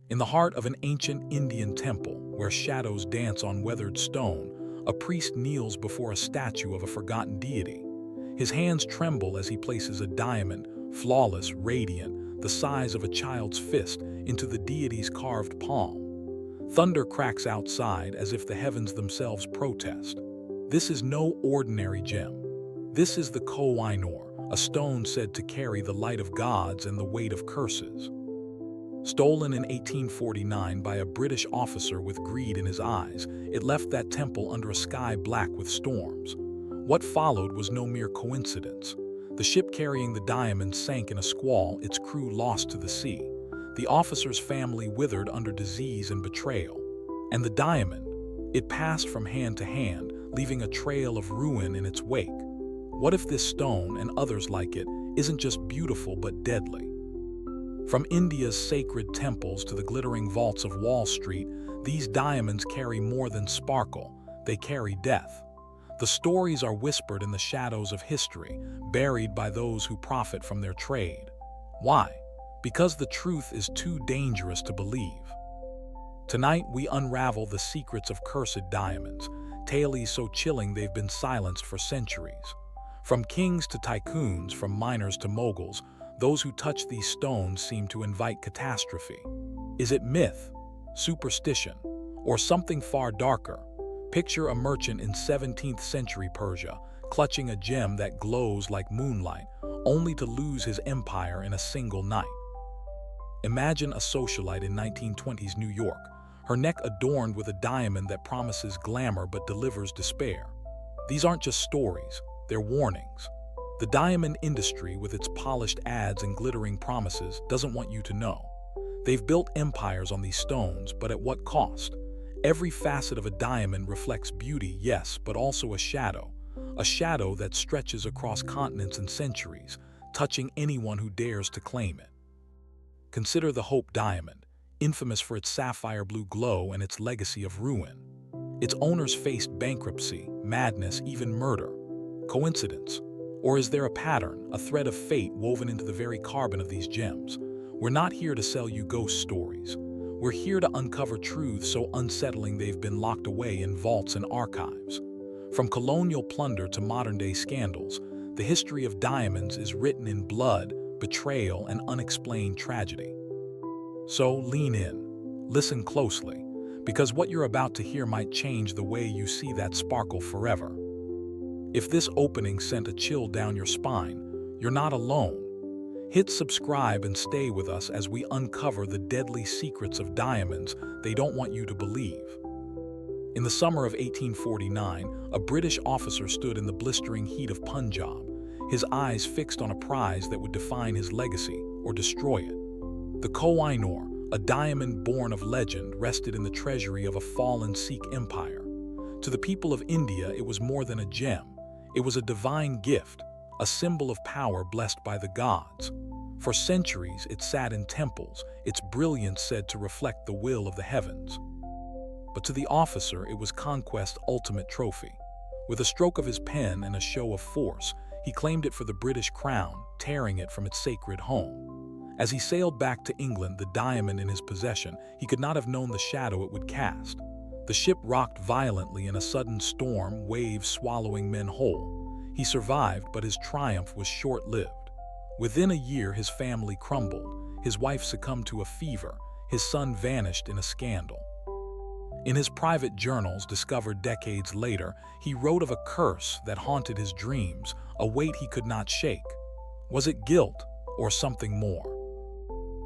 In the heart of an ancient Indian temple, where shadows dance on weathered stone, a priest kneels before a statue of a forgotten deity. His hands tremble as he places a diamond, flawless, radiant, the size of a child's fist, into the deity's carved palm. Thunder cracks outside as if the heavens themselves protest. This is no ordinary gem. This is the Koh-i-Noor, a stone said to carry the light of gods and the weight of curses. Stolen in 1849 by a British officer with greed in his eyes, it left that temple under a sky black with storms. What followed was no mere coincidence. The ship carrying the diamond sank in a squall, its crew lost to the sea. The officer's family withered under disease and betrayal. And the diamond, it passed from hand to hand, leaving a trail of ruin in its wake. What if this stone, and others like it, isn't just beautiful but deadly? From India's sacred temples to the glittering vaults of Wall Street, these diamonds carry more than sparkle, they carry death. The stories are whispered in the shadows of history, buried by those who profit from their trade. Why? Because the truth is too dangerous to believe. Tonight we unravel the secrets of cursed diamonds, tales so chilling they've been silenced for centuries. From kings to tycoons, from miners to moguls, those who touch these stones seem to invite catastrophe. Is it myth, superstition, or something far darker? Picture a merchant in 17th century Persia, clutching a gem that glows like moonlight, only to lose his empire in a single night. Imagine a socialite in 1920s New York, her neck adorned with a diamond that promises glamour but delivers despair. These aren't just stories, they're warnings. The diamond industry, with its polished ads and glittering promises, doesn't want you to know. They've built empires on these stones, but at what cost? Every facet of a diamond reflects beauty, yes, but also a shadow that stretches across continents and centuries, touching anyone who dares to claim it. Consider the Hope diamond, infamous for its sapphire blue glow and its legacy of ruin. Its owners faced bankruptcy, madness, even murder. Coincidence? Or is there a pattern, a thread of fate woven into the very carbon of these gems? We're not here to sell you ghost stories. We're here to uncover truths so unsettling they've been locked away in vaults and archives. From colonial plunder to modern-day scandals, the history of diamonds is written in blood, betrayal, and unexplained tragedy. So lean in, listen closely, because what you're about to hear might change the way you see that sparkle forever. If this opening sent a chill down your spine, you're not alone. Hit subscribe and stay with us as we uncover the deadly secrets of diamonds they don't want you to believe. In the summer of 1849, a British officer stood in the blistering heat of Punjab, his eyes fixed on a prize that would define his legacy or destroy it. The Koh-i-Noor, a diamond born of legend, rested in the treasury of a fallen Sikh empire. To the people of India, it was more than a gem. It was a divine gift, a symbol of power blessed by the gods. For centuries, it sat in temples, its brilliance said to reflect the will of the heavens. But to the officer, it was conquest's ultimate trophy. With a stroke of his pen and a show of force, he claimed it for the British crown, tearing it from its sacred home. As he sailed back to England, the diamond in his possession, he could not have known the shadow it would cast. The ship rocked violently in a sudden storm, waves swallowing men whole. He survived, but his triumph was short-lived. Within a year, his family crumbled. His wife succumbed to a fever. His son vanished in a scandal. In his private journals, discovered decades later, he wrote of a curse that haunted his dreams, a weight he could not shake. Was it guilt or something more?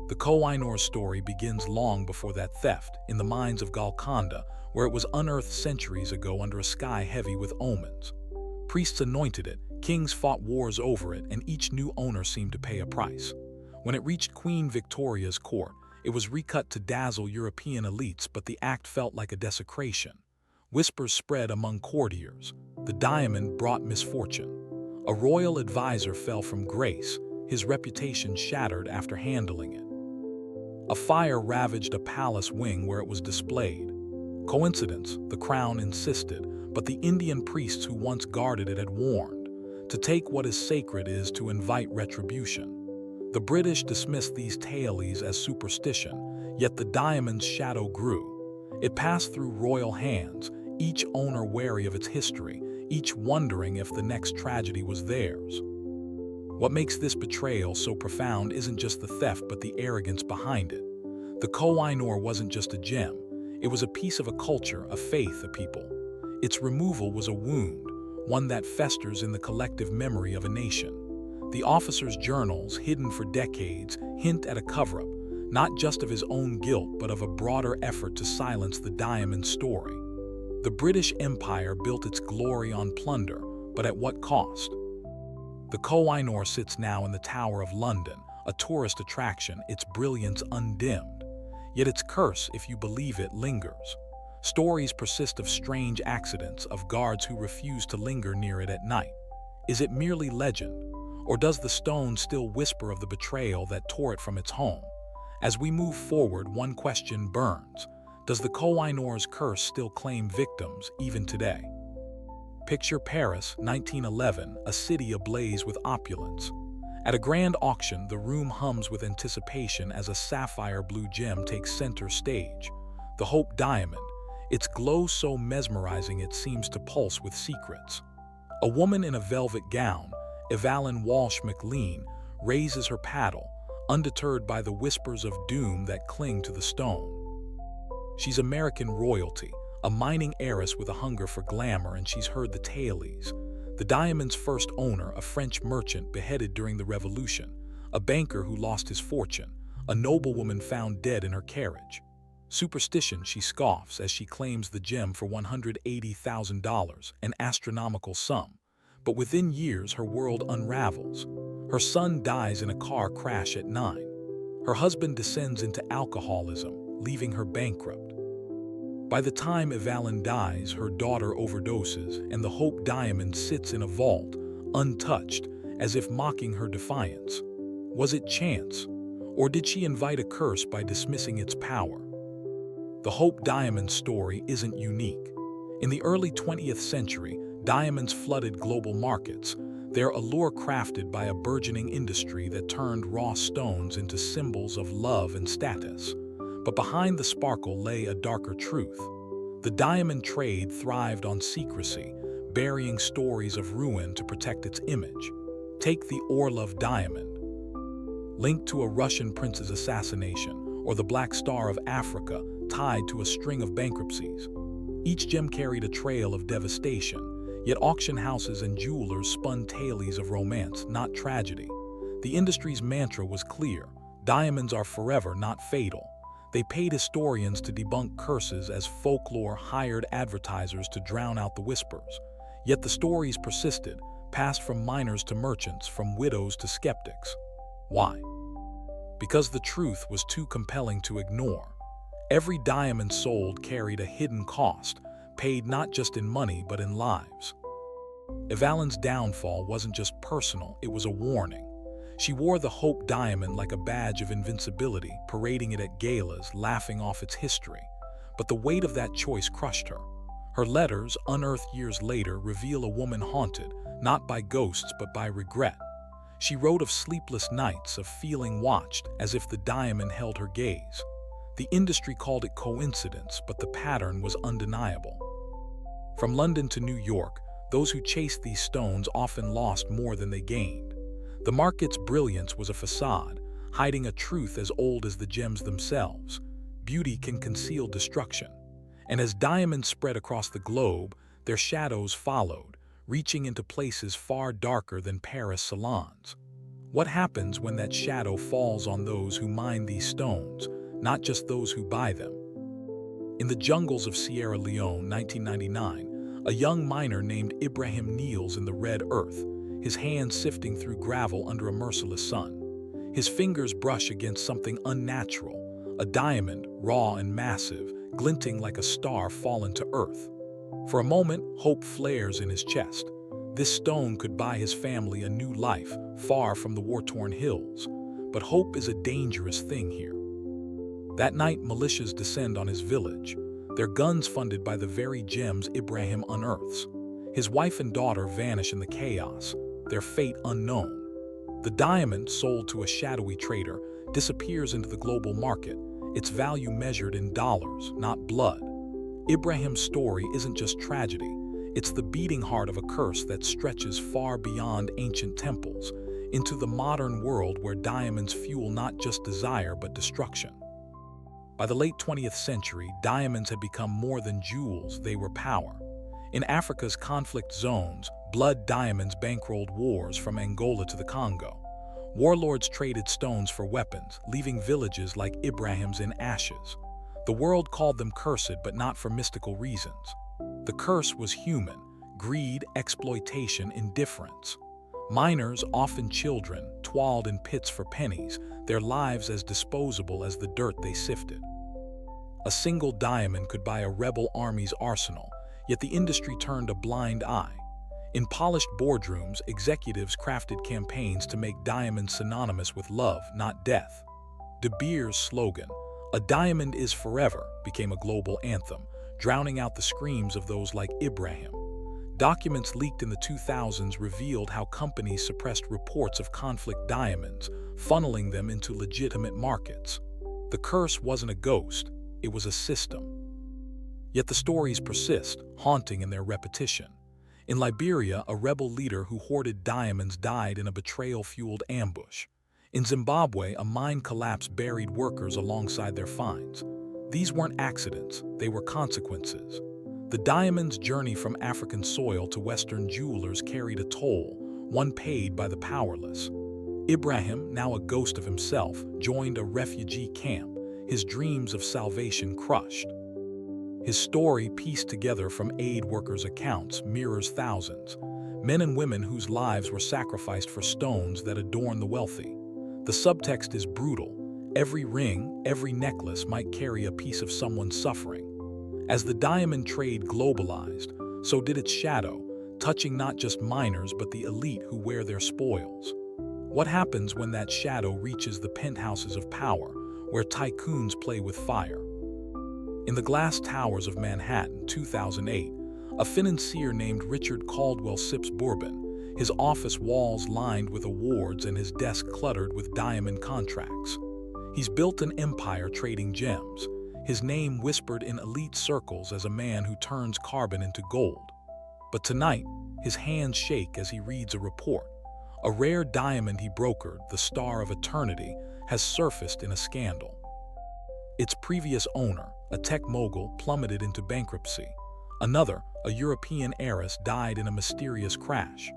The Koh-i-Noor story begins long before that theft, in the mines of Golconda, where it was unearthed centuries ago under a sky heavy with omens. Priests anointed it, kings fought wars over it, and each new owner seemed to pay a price. When it reached Queen Victoria's court, it was recut to dazzle European elites, but the act felt like a desecration. Whispers spread among courtiers. The diamond brought misfortune. A royal advisor fell from grace, his reputation shattered after handling it. A fire ravaged a palace wing where it was displayed. Coincidence, the crown insisted, but the Indian priests who once guarded it had warned. To take what is sacred is to invite retribution. The British dismissed these tales as superstition, Yet the diamond's shadow grew. It passed through royal hands, each owner wary of its history, each wondering if the next tragedy was theirs. What makes this betrayal so profound isn't just the theft but the arrogance behind it. The Koh-i-Noor wasn't just a gem, it was a piece of a culture, a faith, a people. Its removal was a wound, one that festers in the collective memory of a nation. The officer's journals, hidden for decades, hint at a cover-up, not just of his own guilt but of a broader effort to silence the diamond story. The British Empire built its glory on plunder, but at what cost? The Koh-i-Noor sits now in the Tower of London, a tourist attraction, its brilliance undimmed. Yet its curse, if you believe it, lingers. Stories persist of strange accidents, of guards who refuse to linger near it at night. Is it merely legend? Or does the stone still whisper of the betrayal that tore it from its home? As we move forward, one question burns. Does the Koh-i-Noor's curse still claim victims, even today? Picture Paris, 1911, a city ablaze with opulence. At a grand auction, the room hums with anticipation as a sapphire-blue gem takes center stage. The Hope Diamond, its glow so mesmerizing it seems to pulse with secrets. A woman in a velvet gown, Evelyn Walsh McLean, raises her paddle, undeterred by the whispers of doom that cling to the stone. She's American royalty, a mining heiress with a hunger for glamour, and she's heard the tales. The diamond's first owner, a French merchant beheaded during the Revolution, a banker who lost his fortune, a noblewoman found dead in her carriage. Superstition, she scoffs as she claims the gem for $180,000, an astronomical sum. But within years, her world unravels. Her son dies in a car crash at 9. Her husband descends into alcoholism, leaving her bankrupt. By the time Evelyn dies, her daughter overdoses, and the Hope Diamond sits in a vault, untouched, as if mocking her defiance. Was it chance? Or did she invite a curse by dismissing its power? The Hope Diamond story isn't unique. In the early 20th century, diamonds flooded global markets, their allure crafted by a burgeoning industry that turned raw stones into symbols of love and status. But behind the sparkle lay a darker truth. The diamond trade thrived on secrecy, burying stories of ruin to protect its image. Take the Orlov diamond, linked to a Russian prince's assassination, or the Black Star of Africa, tied to a string of bankruptcies. Each gem carried a trail of devastation, yet auction houses and jewelers spun tales of romance, not tragedy. The industry's mantra was clear: diamonds are forever, not fatal. They paid historians to debunk curses as folklore hired advertisers to drown out the whispers. Yet the stories persisted, passed from miners to merchants, from widows to skeptics. Why? Because the truth was too compelling to ignore. Every diamond sold carried a hidden cost, paid not just in money but in lives. Evelyn's downfall wasn't just personal, it was a warning. She wore the Hope Diamond like a badge of invincibility, parading it at galas, laughing off its history. But the weight of that choice crushed her. Her letters, unearthed years later, reveal a woman haunted, not by ghosts but by regret. She wrote of sleepless nights, of feeling watched, as if the diamond held her gaze. The industry called it coincidence, but the pattern was undeniable. From London to New York, those who chased these stones often lost more than they gained. The market's brilliance was a facade, hiding a truth as old as the gems themselves. Beauty can conceal destruction. And as diamonds spread across the globe, their shadows followed, reaching into places far darker than Paris salons. What happens when that shadow falls on those who mine these stones, not just those who buy them? In the jungles of Sierra Leone, 1999, a young miner named Ibrahim kneels in the red earth, his hands sifting through gravel under a merciless sun. His fingers brush against something unnatural, a diamond, raw and massive, glinting like a star fallen to earth. For a moment, hope flares in his chest. This stone could buy his family a new life, far from the war-torn hills. But hope is a dangerous thing here. That night, militias descend on his village, their guns funded by the very gems Ibrahim unearths. His wife and daughter vanish in the chaos, their fate unknown. The diamond, sold to a shadowy trader, disappears into the global market, its value measured in dollars, not blood. Ibrahim's story isn't just tragedy, it's the beating heart of a curse that stretches far beyond ancient temples, into the modern world where diamonds fuel not just desire but destruction. By the late 20th century, diamonds had become more than jewels, they were power. In Africa's conflict zones, blood diamonds bankrolled wars from Angola to the Congo. Warlords traded stones for weapons, leaving villages like Ibrahim's in ashes. The world called them cursed, but not for mystical reasons. The curse was human: greed, exploitation, indifference. Miners, often children, toiled in pits for pennies, their lives as disposable as the dirt they sifted. A single diamond could buy a rebel army's arsenal, yet the industry turned a blind eye. In polished boardrooms, executives crafted campaigns to make diamonds synonymous with love, not death. De Beers' slogan, "A diamond is forever," became a global anthem, drowning out the screams of those like Ibrahim. Documents leaked in the 2000s revealed how companies suppressed reports of conflict diamonds, funneling them into legitimate markets. The curse wasn't a ghost, it was a system. Yet the stories persist, haunting in their repetition. In Liberia, a rebel leader who hoarded diamonds died in a betrayal-fueled ambush. In Zimbabwe, a mine collapse buried workers alongside their finds. These weren't accidents, they were consequences. The diamond's journey from African soil to Western jewelers carried a toll, one paid by the powerless. Ibrahim, now a ghost of himself, joined a refugee camp, his dreams of salvation crushed. His story, pieced together from aid workers' accounts, mirrors thousands, men and women whose lives were sacrificed for stones that adorn the wealthy. The subtext is brutal. Every ring, every necklace might carry a piece of someone's suffering. As the diamond trade globalized, so did its shadow, touching not just miners but the elite who wear their spoils. What happens when that shadow reaches the penthouses of power, where tycoons play with fire? In the glass towers of Manhattan, 2008, a financier named Richard Caldwell sips bourbon, his office walls lined with awards and his desk cluttered with diamond contracts. He's built an empire trading gems, his name whispered in elite circles as a man who turns carbon into gold. But tonight, his hands shake as he reads a report. A rare diamond he brokered, the Star of Eternity, has surfaced in a scandal. Its previous owner, a tech mogul, plummeted into bankruptcy. Another, a European heiress, died in a mysterious crash.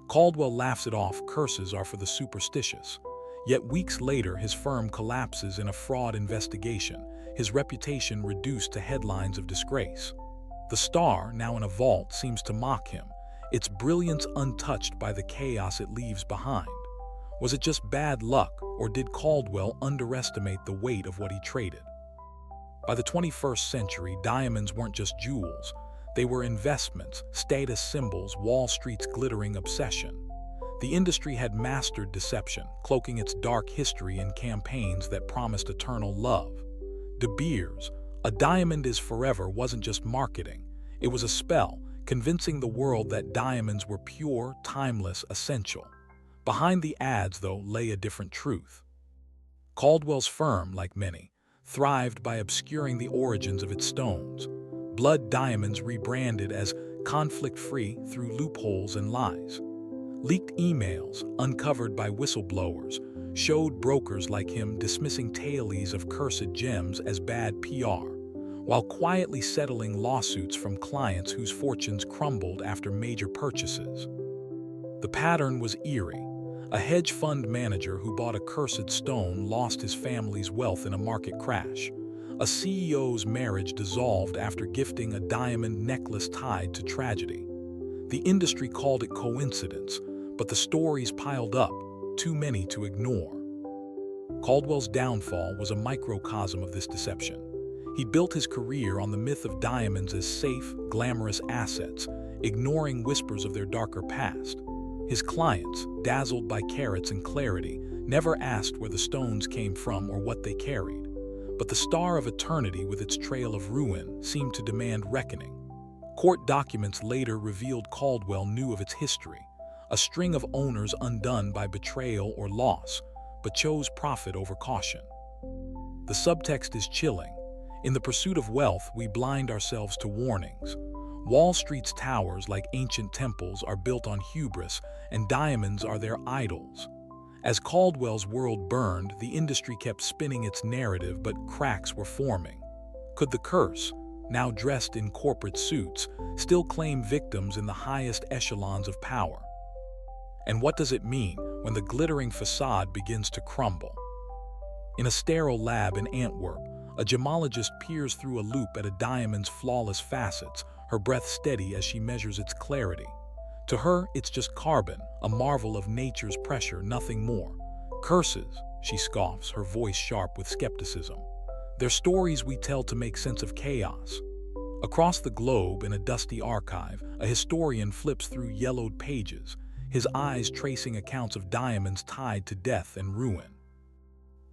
Caldwell laughs it off, curses are for the superstitious. Yet weeks later, his firm collapses in a fraud investigation, his reputation reduced to headlines of disgrace. The star, now in a vault, seems to mock him, its brilliance untouched by the chaos it leaves behind. Was it just bad luck, or did Caldwell underestimate the weight of what he traded? By the 21st century, diamonds weren't just jewels. They were investments, status symbols, Wall Street's glittering obsession. The industry had mastered deception, cloaking its dark history in campaigns that promised eternal love. De Beers, "A diamond is forever," wasn't just marketing. It was a spell, convincing the world that diamonds were pure, timeless, essential. Behind the ads, though, lay a different truth. Caldwell's firm, like many, thrived by obscuring the origins of its stones. Blood diamonds rebranded as conflict-free through loopholes and lies. Leaked emails, uncovered by whistleblowers, showed brokers like him dismissing tailies of cursed gems as bad PR, while quietly settling lawsuits from clients whose fortunes crumbled after major purchases. The pattern was eerie. A hedge fund manager who bought a cursed stone lost his family's wealth in a market crash. A CEO's marriage dissolved after gifting a diamond necklace tied to tragedy. The industry called it coincidence, but the stories piled up, too many to ignore. Caldwell's downfall was a microcosm of this deception. He built his career on the myth of diamonds as safe, glamorous assets, ignoring whispers of their darker past. His clients, dazzled by carats and clarity, never asked where the stones came from or what they carried. But the Star of Eternity, with its trail of ruin, seemed to demand reckoning. Court documents later revealed Caldwell knew of its history, a string of owners undone by betrayal or loss, but chose profit over caution. The subtext is chilling. In the pursuit of wealth, we blind ourselves to warnings. Wall Street's towers, like ancient temples, are built on hubris, and diamonds are their idols. As Caldwell's world burned, the industry kept spinning its narrative, but cracks were forming. Could the curse, now dressed in corporate suits, still claim victims in the highest echelons of power? And what does it mean when the glittering facade begins to crumble? In a sterile lab in Antwerp, a gemologist peers through a loop at a diamond's flawless facets, her breath steady as she measures its clarity. To her, it's just carbon, a marvel of nature's pressure, nothing more. Curses, she scoffs, her voice sharp with skepticism. They're stories we tell to make sense of chaos. Across the globe, in a dusty archive, a historian flips through yellowed pages, his eyes tracing accounts of diamonds tied to death and ruin.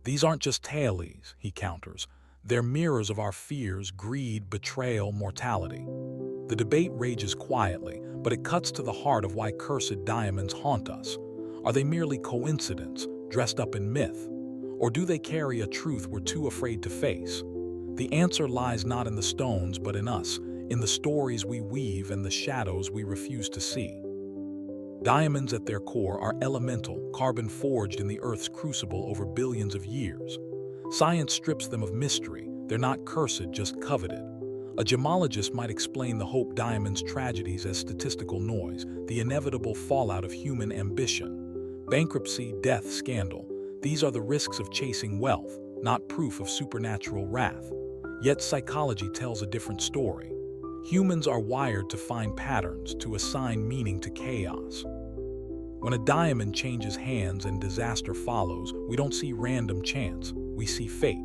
These aren't just tales, he counters. They're mirrors of our fears, greed, betrayal, mortality. The debate rages quietly, but it cuts to the heart of why cursed diamonds haunt us. Are they merely coincidence, dressed up in myth? Or do they carry a truth we're too afraid to face? The answer lies not in the stones, but in us, in the stories we weave and the shadows we refuse to see. Diamonds at their core are elemental, carbon forged in the Earth's crucible over billions of years. Science strips them of mystery. They're not cursed, just coveted. A gemologist might explain the Hope Diamond's tragedies as statistical noise, the inevitable fallout of human ambition. Bankruptcy, death, scandal. These are the risks of chasing wealth, not proof of supernatural wrath. Yet psychology tells a different story. Humans are wired to find patterns, to assign meaning to chaos. When a diamond changes hands and disaster follows, we don't see random chance, we see fate.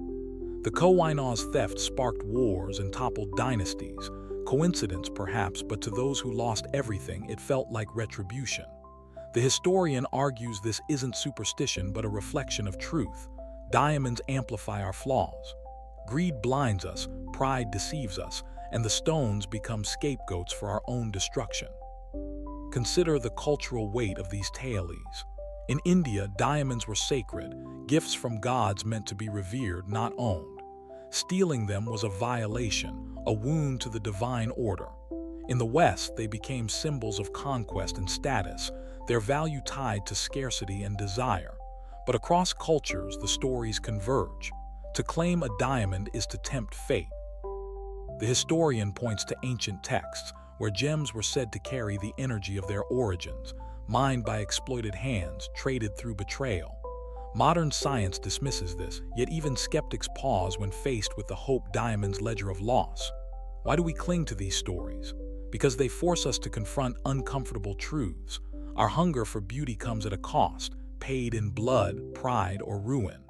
The Koh-i-Noor's theft sparked wars and toppled dynasties. Coincidence, perhaps, but to those who lost everything, it felt like retribution. The historian argues this isn't superstition but a reflection of truth. Diamonds amplify our flaws. Greed blinds us, pride deceives us, and the stones become scapegoats for our own destruction. Consider the cultural weight of these tales. In India, diamonds were sacred, gifts from gods meant to be revered, not owned. Stealing them was a violation, a wound to the divine order. In the West, they became symbols of conquest and status, their value tied to scarcity and desire. But across cultures, the stories converge. To claim a diamond is to tempt fate. The historian points to ancient texts, where gems were said to carry the energy of their origins, mined by exploited hands, traded through betrayal. Modern science dismisses this, yet even skeptics pause when faced with the Hope Diamond's ledger of loss. Why do we cling to these stories? Because they force us to confront uncomfortable truths. Our hunger for beauty comes at a cost, paid in blood, pride, or ruin.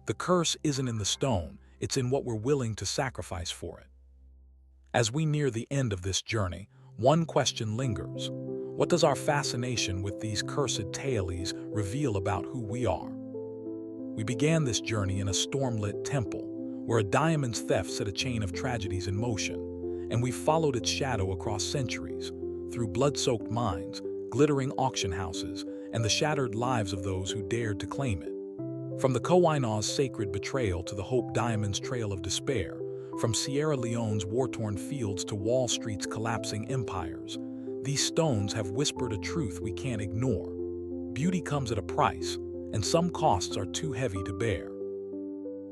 The curse isn't in the stone, it's in what we're willing to sacrifice for it. As we near the end of this journey, one question lingers. What does our fascination with these cursed tales reveal about who we are? We began this journey in a storm-lit temple, where a diamond's theft set a chain of tragedies in motion, and we followed its shadow across centuries, through blood-soaked mines, glittering auction houses, and the shattered lives of those who dared to claim it. From the Koh-i-Noor's sacred betrayal to the Hope Diamond's trail of despair, from Sierra Leone's war-torn fields to Wall Street's collapsing empires, these stones have whispered a truth we can't ignore. Beauty comes at a price, and some costs are too heavy to bear.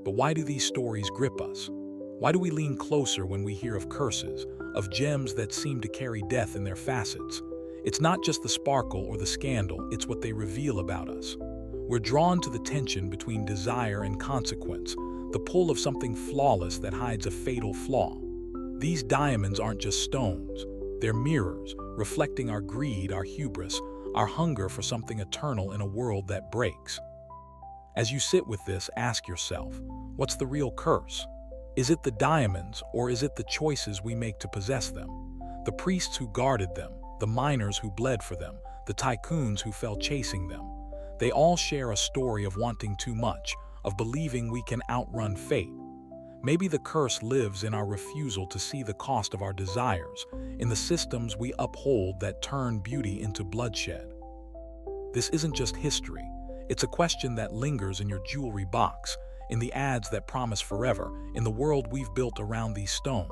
But why do these stories grip us? Why do we lean closer when we hear of curses, of gems that seem to carry death in their facets? It's not just the sparkle or the scandal, it's what they reveal about us. We're drawn to the tension between desire and consequence, the pull of something flawless that hides a fatal flaw. These diamonds aren't just stones. They're mirrors, reflecting our greed, our hubris, our hunger for something eternal in a world that breaks. As you sit with this, ask yourself, what's the real curse? Is it the diamonds, or is it the choices we make to possess them? The priests who guarded them, the miners who bled for them, the tycoons who fell chasing them. They all share a story of wanting too much, of believing we can outrun fate. Maybe the curse lives in our refusal to see the cost of our desires, in the systems we uphold that turn beauty into bloodshed. This isn't just history. It's a question that lingers in your jewelry box, in the ads that promise forever, in the world we've built around these stones.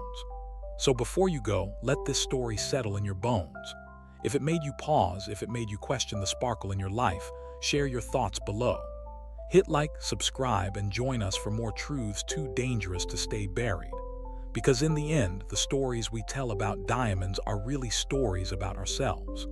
So before you go, let this story settle in your bones. If it made you pause, if it made you question the sparkle in your life, share your thoughts below. Hit like, subscribe, and join us for more truths too dangerous to stay buried. Because in the end, the stories we tell about diamonds are really stories about ourselves.